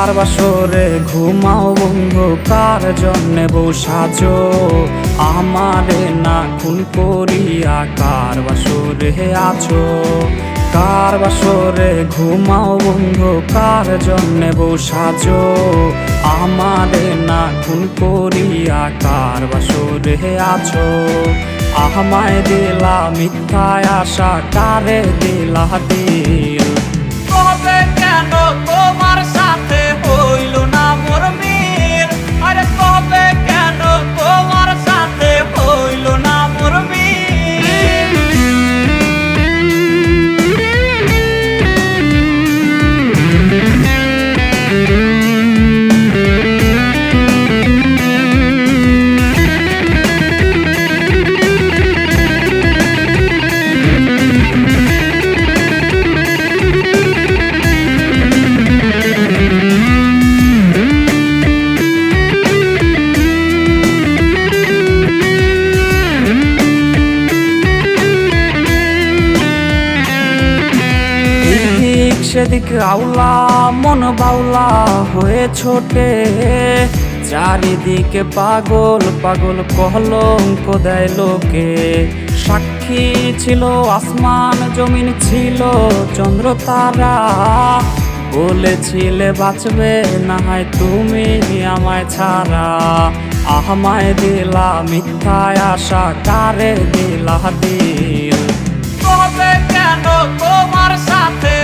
কার বাসরে ঘুমাও বন্ধু, কার জন্যে বউ সাজো আমারে না খুন করিয়া, কার বাসরে আছো। কার বাসরে ঘুমাও বন্ধু, কার জন্যে বউ সাজো আমারে না খুন করিয়া, কার বাসরে আছো। আমায় দিলা মিথ্যায় আশা, কারে দিলা দিল। তবে কেন তোমার সাথে হইল না মোর মিল? আরে তবে কেন তোমার সাথে হইল না মোর মিল? সেদিক আউলা মন বাউলা হয়ে ছোটে, চারিদিকে পাগল পাগল কলঙ্ক দেয় লোকে। সাক্ষী ছিল আসমান জমিন, ছিল চন্দ্র তারা, বলেছিলে বাঁচবে না হয় তুমি আমায় ছাড়া। আমায় দিলা মিথ্যায় আশা, কারে দিলা দিল। তবে কেন তোমার সাথে